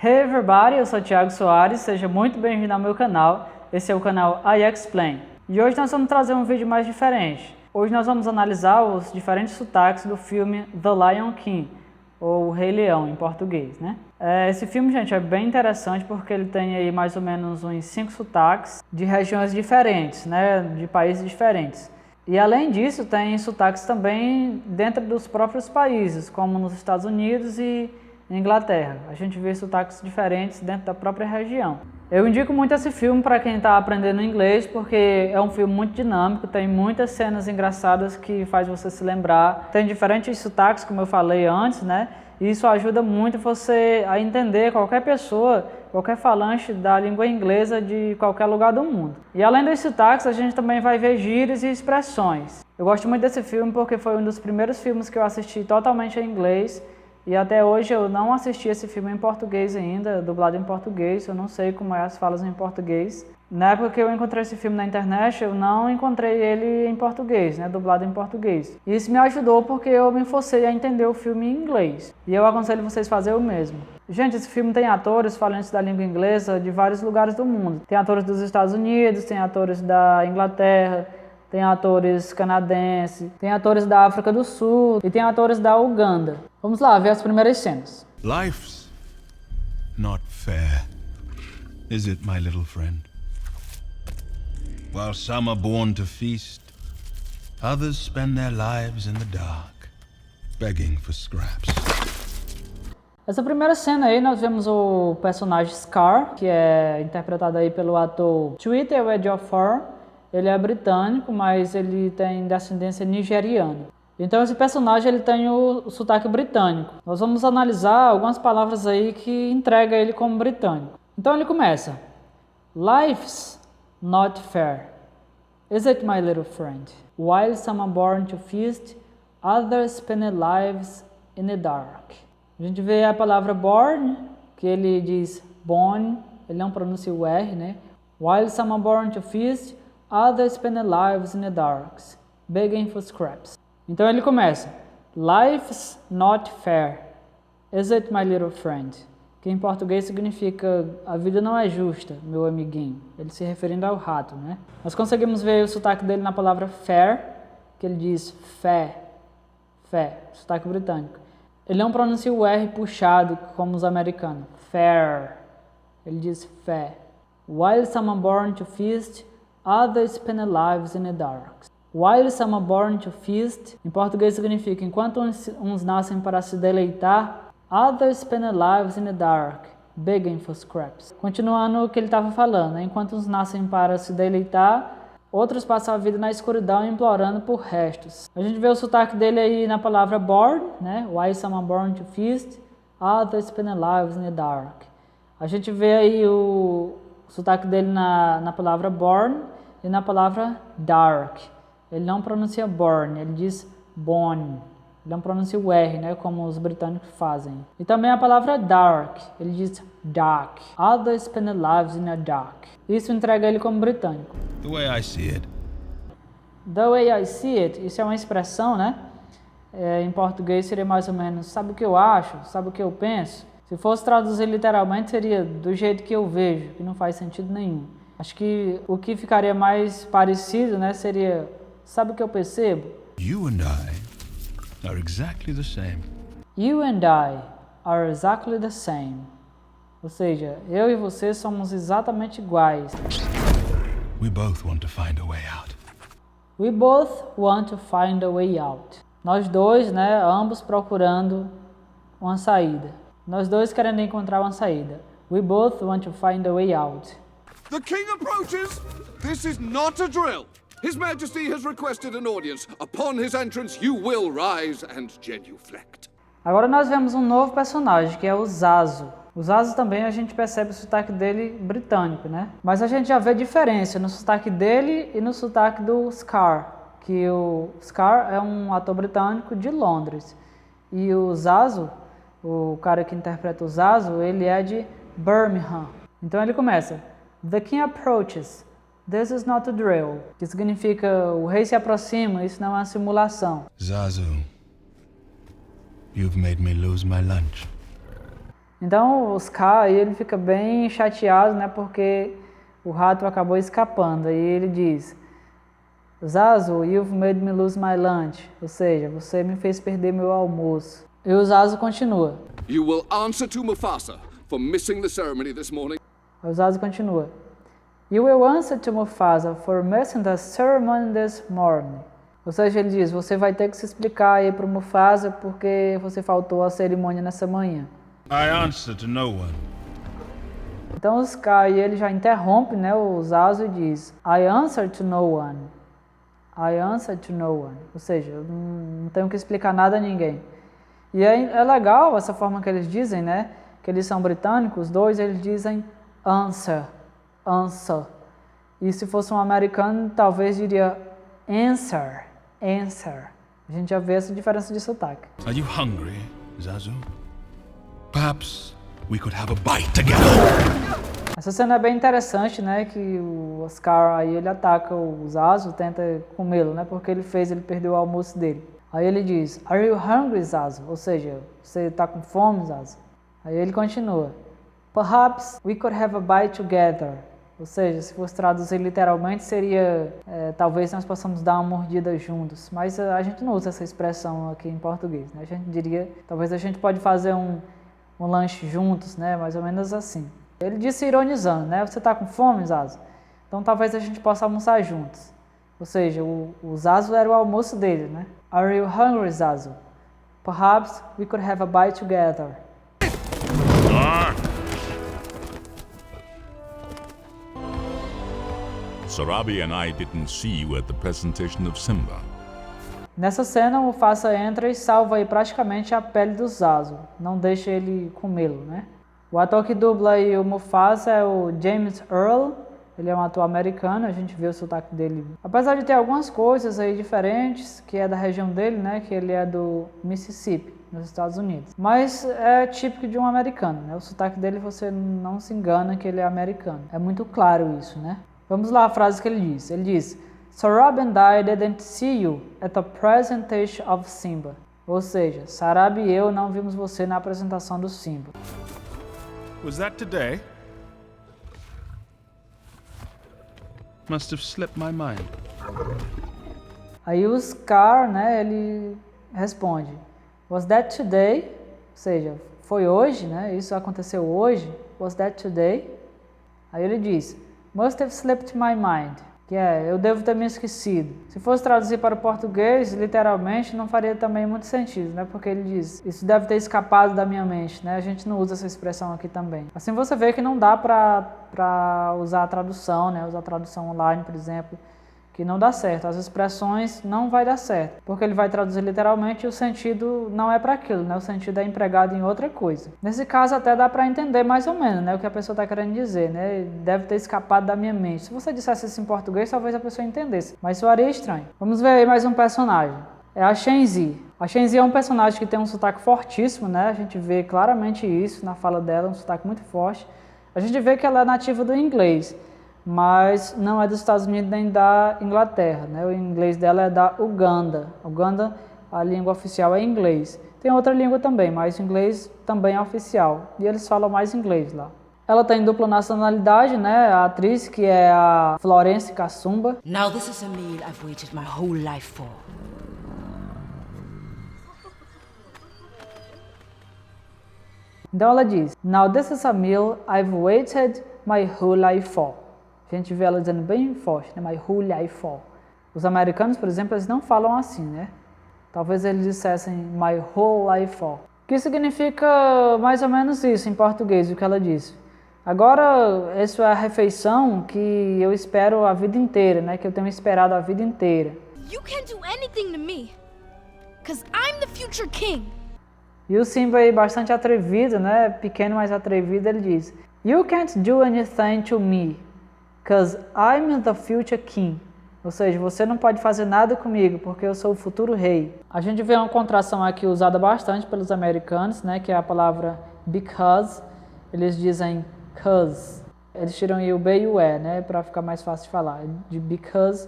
Hey everybody, eu sou o Thiago Soares, seja muito bem-vindo ao meu canal. Esse é o canal I Explain. E hoje nós vamos trazer um vídeo mais diferente. Hoje nós vamos analisar os diferentes sotaques do filme The Lion King, ou O Rei Leão em português, né? Esse filme, gente, é bem interessante porque ele tem aí mais ou menos uns 5 sotaques de regiões diferentes, né? De países diferentes. E além disso, tem sotaques também dentro dos próprios países, como nos Estados Unidos e Inglaterra. A gente vê sotaques diferentes dentro da própria região. Eu indico muito esse filme para quem está aprendendo inglês, porque é um filme muito dinâmico, tem muitas cenas engraçadas que faz você se lembrar. Tem diferentes sotaques, como eu falei antes, né? E isso ajuda muito você a entender qualquer pessoa, qualquer falante da língua inglesa de qualquer lugar do mundo. E além dos sotaques, a gente também vai ver gírias e expressões. Eu gosto muito desse filme porque foi um dos primeiros filmes que eu assisti totalmente em inglês. E até hoje eu não assisti esse filme em português ainda, dublado em português, eu não sei como é as falas em português. Na época que eu encontrei esse filme na internet, eu não encontrei ele em português, né, dublado em português. E isso me ajudou porque eu me forcei a entender o filme em inglês. E eu aconselho vocês a fazer o mesmo. Gente, esse filme tem atores falantes da língua inglesa de vários lugares do mundo. Tem atores dos Estados Unidos, tem atores da Inglaterra, tem atores canadenses, tem atores da África do Sul e tem atores da Uganda. Vamos lá ver as primeiras cenas. Life's not fair, is it, my little friend? While some are born to feast, others spend their lives in the dark, begging for scraps. Essa primeira cena aí nós vemos o personagem Scar, que é interpretado aí pelo ator Chiwetel Ejiofor. Ele é britânico, mas ele tem descendência nigeriana. Então esse personagem ele tem o sotaque britânico. Nós vamos analisar algumas palavras aí que entrega ele como britânico. Então ele começa: Life's not fair, is it, my little friend? While some are born to feast, others spend their lives in the dark. A gente vê a palavra born, que ele diz born, ele não pronuncia o R, né? While some are born to feast, others spend their lives in the darks, begging for scraps. Então ele começa: Life's not fair, is it, my little friend? Que em português significa a vida não é justa, meu amiguinho. Ele se referindo ao rato, né? Nós conseguimos ver o sotaque dele na palavra fair, que ele diz fé, sotaque britânico. Ele não pronuncia o R puxado como os americanos, fair. Ele diz fé. While some are born to feast, others spend their lives in the dark. While some are born to feast, em português significa enquanto uns nascem para se deleitar, others spend their lives in the dark, begging for scraps. Continuando o que ele estava falando, né? Enquanto uns nascem para se deleitar, outros passam a vida na escuridão implorando por restos. A gente vê o sotaque dele aí na palavra born, né? While some are born to feast, others spend their lives in the dark. A gente vê aí o sotaque dele na palavra born e na palavra dark. Ele não pronuncia born, ele diz born. Ele não pronuncia o R, né, como os britânicos fazem. E também a palavra dark, ele diz dark. Others spend their lives in the dark. Isso entrega ele como britânico. The way I see it. The way I see it, isso é uma expressão, né? Em português seria mais ou menos, sabe o que eu acho, sabe o que eu penso? Se fosse traduzir literalmente seria do jeito que eu vejo, que não faz sentido nenhum. Acho que o que ficaria mais parecido, né, seria, sabe o que eu percebo? You and I are exactly the same. You and I are exactly the same. Ou seja, eu e você somos exatamente iguais. We both want to find a way out. We both want to find a way out. Nós dois, né, ambos procurando uma saída. Nós dois querendo encontrar uma saída. We both want to find a way out. The king approaches! This is not a drill! His Majesty has requested an audience. Upon his entrance, you will rise and genuflect. Agora nós vemos um novo personagem, que é o Zazu. O Zazu também a gente percebe o sotaque dele britânico, né? Mas a gente já vê diferença no sotaque dele e no sotaque do Scar. Que o Scar é um ator britânico de Londres. E o Zazu, o cara que interpreta o Zazu, ele é de Birmingham. Então ele começa: The king approaches. This is not a drill. Que significa o rei se aproxima, isso não é uma simulação. Zazu, you've made me lose my lunch. Então o Scar aí, ele fica bem chateado, né, porque o rato acabou escapando. Aí ele diz: Zazu, you've made me lose my lunch. Ou seja, você me fez perder meu almoço. E o Zazu continua. You will answer to Mufasa for missing the ceremony this morning. O Zazu continua. You will answer to Mufasa for missing the ceremony this morning. Ou seja, ele diz, você vai ter que se explicar aí pro Mufasa porque você faltou à cerimônia nessa manhã. I answer to no one. Então o Scar ele já interrompe, né, o Zazu e diz: I answer to no one. I answer to no one. Ou seja, eu não tenho que explicar nada a ninguém. E é legal essa forma que eles dizem, né? Que eles são britânicos, os dois eles dizem answer, answer. E se fosse um americano, talvez diria answer, answer. A gente já vê essa diferença de sotaque. Are you hungry, Zazu? Perhaps we could have a bite together. Essa cena é bem interessante, né? Que o Scar aí ele ataca o Zazu, tenta comê-lo, né? Porque ele perdeu o almoço dele. Aí ele diz, Are you hungry, Zazu? Ou seja, você tá com fome, Zazu? Aí ele continua, Perhaps we could have a bite together. Ou seja, se fosse traduzir literalmente, seria talvez nós possamos dar uma mordida juntos. Mas a gente não usa essa expressão aqui em português, né? A gente diria, talvez a gente pode fazer um lanche juntos, né? Mais ou menos assim. Ele disse ironizando, né? Você tá com fome, Zazu? Então talvez a gente possa almoçar juntos. Ou seja, o Zazu era o almoço dele, né? Are you hungry, Zazu? Perhaps we could have a bite together. Sarabi and I didn't see you at the presentation of Simba. Nessa cena, o Mufasa entra e salva aí praticamente a pele do Zazu. Não deixa ele comê-lo, né? O ator que dubla aí o Mufasa é o James Earl. Ele é um ator americano, a gente vê o sotaque dele. Apesar de ter algumas coisas aí diferentes, que é da região dele, né? Que ele é do Mississippi, nos Estados Unidos. Mas é típico de um americano, né? O sotaque dele você não se engana que ele é americano. É muito claro isso, né? Vamos lá a frase que ele diz. Ele diz, Sarabi and I didn't see you at the presentation of Simba. Ou seja, Sarabi e eu não vimos você na apresentação do Simba. Was that today? Must have slipped my mind. Aí o Scar, né, ele responde, Was that today? Ou seja, foi hoje, né? Isso aconteceu hoje. Was that today? Aí ele diz, Must have slipped my mind. Que eu devo ter me esquecido. Se fosse traduzir para o português, literalmente, não faria também muito sentido, né? Porque ele diz, isso deve ter escapado da minha mente, né? A gente não usa essa expressão aqui também. Assim você vê que não dá para usar a tradução, né? Usar a tradução online, por exemplo, que não dá certo. As expressões não vai dar certo, porque ele vai traduzir literalmente e o sentido não é para aquilo, né? O sentido é empregado em outra coisa. Nesse caso até dá para entender mais ou menos, né? O que a pessoa está querendo dizer, né? Deve ter escapado da minha mente. Se você dissesse isso em português, talvez a pessoa entendesse, mas soaria estranho. Vamos ver aí mais um personagem. É a Shenzi. A Shenzi é um personagem que tem um sotaque fortíssimo, né? A gente vê claramente isso na fala dela, um sotaque muito forte. A gente vê que ela é nativa do inglês, mas não é dos Estados Unidos nem da Inglaterra, né? O inglês dela é da Uganda. Uganda, a língua oficial é inglês. Tem outra língua também, mas o inglês também é oficial. E eles falam mais inglês lá. Ela tem dupla nacionalidade, né? A atriz, que é a Florence Kasumba. Now this is a meal I've waited my whole life for. Então ela diz, Now this is a meal I've waited my whole life for. A gente vê ela dizendo bem forte, né? My whole life for. Os americanos, por exemplo, eles não falam assim, né? Talvez eles dissessem my whole life for. Que significa mais ou menos isso em português, o que ela disse. Agora, essa é a refeição que eu espero a vida inteira, né? Que eu tenho esperado a vida inteira. You can't do anything to me, 'cause I'm the future king. E o Simba aí, bastante atrevido, né? Pequeno, mas atrevido, ele diz, You can't do anything to me, 'cause I'm the future king. Ou seja, você não pode fazer nada comigo, porque eu sou o futuro rei. A gente vê uma contração aqui usada bastante pelos americanos, né? Que é a palavra because. Eles dizem 'cause. Eles tiram aí o B e o E, né? Para ficar mais fácil de falar. De because,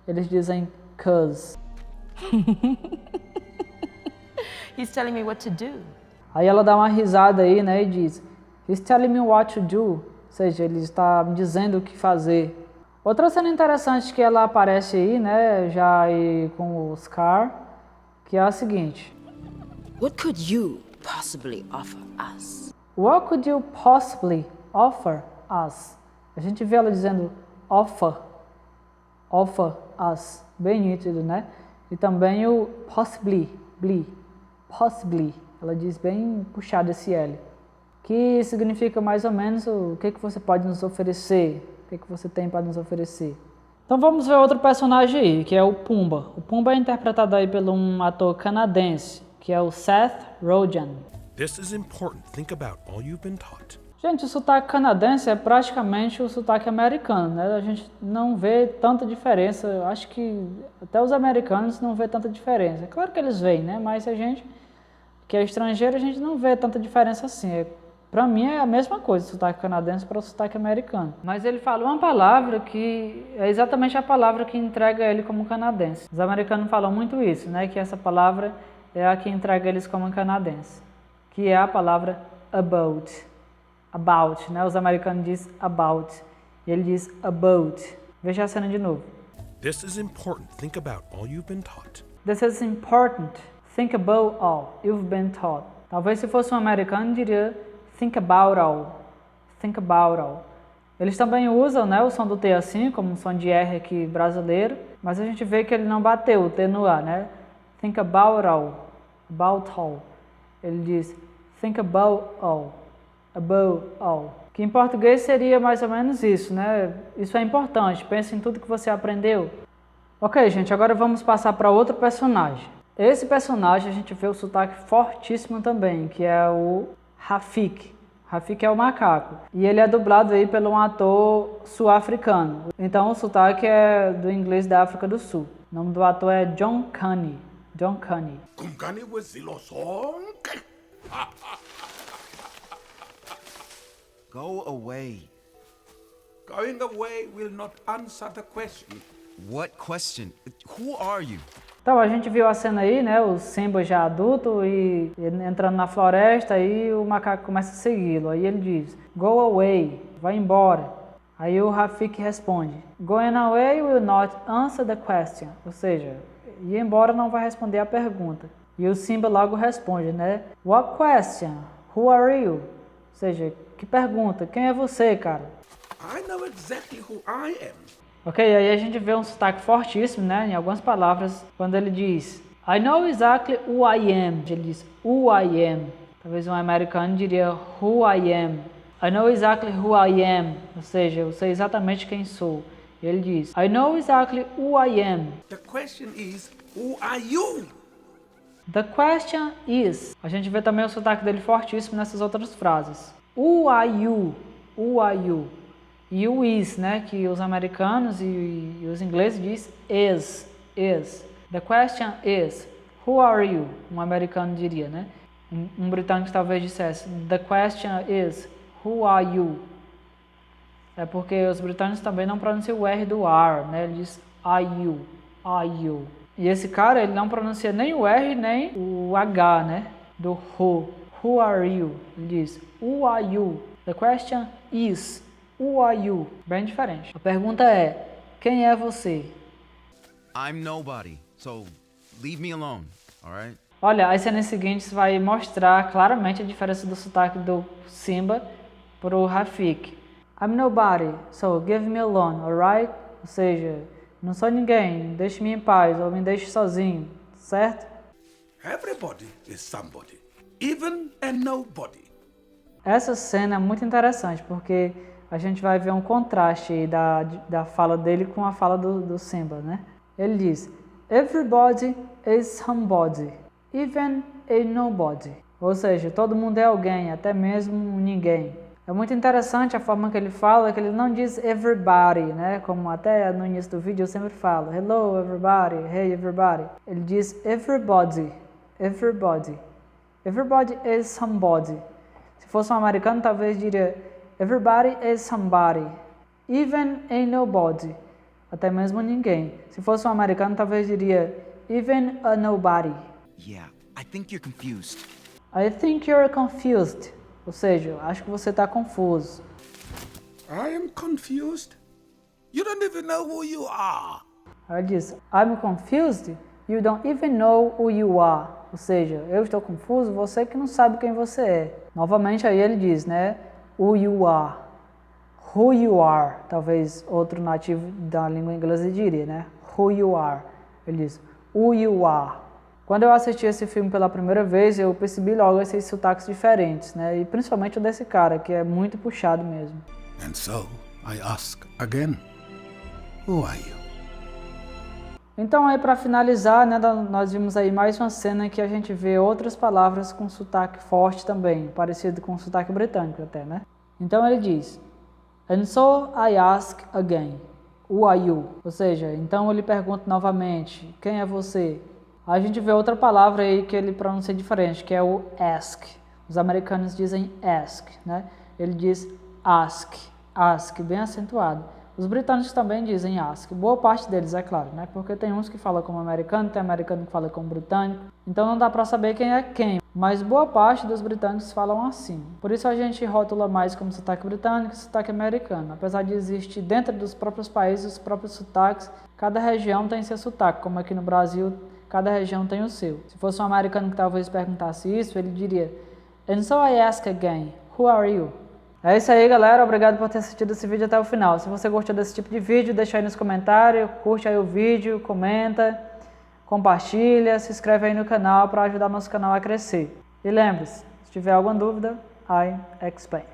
eles dizem 'cause. He's telling me what to do. Aí ela dá uma risada aí, né, e diz, he's telling me what to do, ou seja, ele está me dizendo o que fazer. Outra cena interessante que ela aparece aí, né, já aí com o Scar, que é a seguinte. What could you possibly offer us? What could you possibly offer us? A gente vê ela dizendo offer us, bem nítido, né? E também o possibly, ela diz bem puxado esse L, que significa mais ou menos o que você pode nos oferecer, o que você tem para nos oferecer. Então vamos ver outro personagem aí, que é o Pumba. O Pumba é interpretado aí por um ator canadense, que é o Seth Rogen. This is important. Think about all you've been taught. Gente, o sotaque canadense é praticamente o sotaque americano, né? A gente não vê tanta diferença, eu acho que até os americanos não vê tanta diferença. É claro que eles veem, né? Mas a gente, que é estrangeiro, a gente não vê tanta diferença assim. Pra mim é a mesma coisa, o sotaque canadense para o sotaque americano. Mas ele fala uma palavra que é exatamente a palavra que entrega ele como canadense. Os americanos falam muito isso, né? Que essa palavra é a que entrega eles como canadense. Que é a palavra about, né? Os americanos dizem about, e ele diz about. Veja a cena de novo. This is important. Think about all you've been taught. This is important. Think about all you've been taught. Talvez se fosse um americano diria think about all. Think about all. Eles também usam, né, o som do T assim, como um som de R aqui brasileiro, mas a gente vê que ele não bateu o T no A, né? Think about all. About all. Ele diz think about all. About all. Que em português seria mais ou menos isso, né? Isso é importante, pense em tudo que você aprendeu. Ok, gente, agora vamos passar para outro personagem. Esse personagem a gente vê o sotaque fortíssimo também, que é o Rafik. Rafik é o macaco. E ele é dublado aí pelo um ator sul-africano. Então o sotaque é do inglês da África do Sul. O nome do ator é John Kani. John Kani. Go away. Going away will not answer the question. What question? Who are you? Então, a gente viu a cena aí, né, o Simba já adulto e entrando na floresta e o macaco começa a segui-lo. Aí ele diz, go away, vai embora. Aí o Rafik responde, going away will not answer the question. Ou seja, ir embora não vai responder a pergunta. E o Simba logo responde, né, what question? Who are you? Ou seja, que pergunta? Quem é você, cara? I know exactly who I am. Ok, aí a gente vê um sotaque fortíssimo, né, em algumas palavras, quando ele diz I know exactly who I am. Ele diz who I am. Talvez um americano diria who I am. I know exactly who I am. Ou seja, eu sei exatamente quem sou. E ele diz I know exactly who I am. The question is, who are you? The question is. A gente vê também o sotaque dele fortíssimo nessas outras frases. Who are you? Who are you? E o is, né, que os americanos e os ingleses diz is. The question is, who are you? Um americano diria, né? Um britânico talvez dissesse, the question is, who are you? É porque os britânicos também não pronunciam o R do are, né? Ele diz are you. E esse cara, ele não pronuncia nem o R nem o H, né? Do who. Who are you? Ele diz, who are you? The question is, who are you? Bem diferente. A pergunta é, quem é você? I'm nobody, so leave me alone, alright? Olha, as cenas seguintes vai mostrar claramente a diferença do sotaque do Simba pro Rafik. I'm nobody, so give me alone, alright? Ou seja, não sou ninguém, deixe-me em paz ou me deixe sozinho, certo? Everybody is somebody, even a nobody. Essa cena é muito interessante porque a gente vai ver um contraste aí da fala dele com a fala do Simba, né? Ele diz, everybody is somebody, even a nobody. Ou seja, todo mundo é alguém, até mesmo ninguém. É muito interessante a forma que ele fala, que ele não diz everybody, né? Como até no início do vídeo eu sempre falo, hello everybody, hey everybody. Ele diz everybody. Everybody is somebody. Se fosse um americano, talvez diria everybody is somebody, even a nobody, até mesmo ninguém. Se fosse um americano, talvez diria even a nobody. Yeah, I think you're confused. I think you're confused. Ou seja, acho que você está confuso. I am confused. You don't even know who you are. Aí ele diz, I'm confused, you don't even know who you are. Ou seja, eu estou confuso, você que não sabe quem você é. Novamente aí ele diz, né? Who you are. Who you are. Talvez outro nativo da língua inglesa diria, né? Who you are. Ele diz, who you are. Quando eu assisti esse filme pela primeira vez, eu percebi logo esses sotaques diferentes, né? E principalmente o desse cara, que é muito puxado mesmo. And so, I ask again, who are you? Então aí para finalizar, né, nós vimos aí mais uma cena que a gente vê outras palavras com sotaque forte também, parecido com o sotaque britânico até, né? Então ele diz, and so I ask again, who are you? Ou seja, então ele pergunta novamente, quem é você? Aí a gente vê outra palavra aí que ele pronuncia diferente, que é o ask. Os americanos dizem ask, né? Ele diz ask, bem acentuado. Os britânicos também dizem ask, boa parte deles, é claro, né? Porque tem uns que falam como americano, tem americano que fala como britânico, então não dá para saber quem é quem, mas boa parte dos britânicos falam assim. Por isso a gente rotula mais como sotaque britânico e sotaque americano. Apesar de existir dentro dos próprios países os próprios sotaques, cada região tem seu sotaque, como aqui no Brasil, cada região tem o seu. Se fosse um americano que talvez perguntasse isso, ele diria, and so I ask again, who are you? É isso aí, galera. Obrigado por ter assistido esse vídeo até o final. Se você gostou desse tipo de vídeo, deixa aí nos comentários, curte aí o vídeo, comenta, compartilha, se inscreve aí no canal para ajudar nosso canal a crescer. E lembre-se, se tiver alguma dúvida, I explain.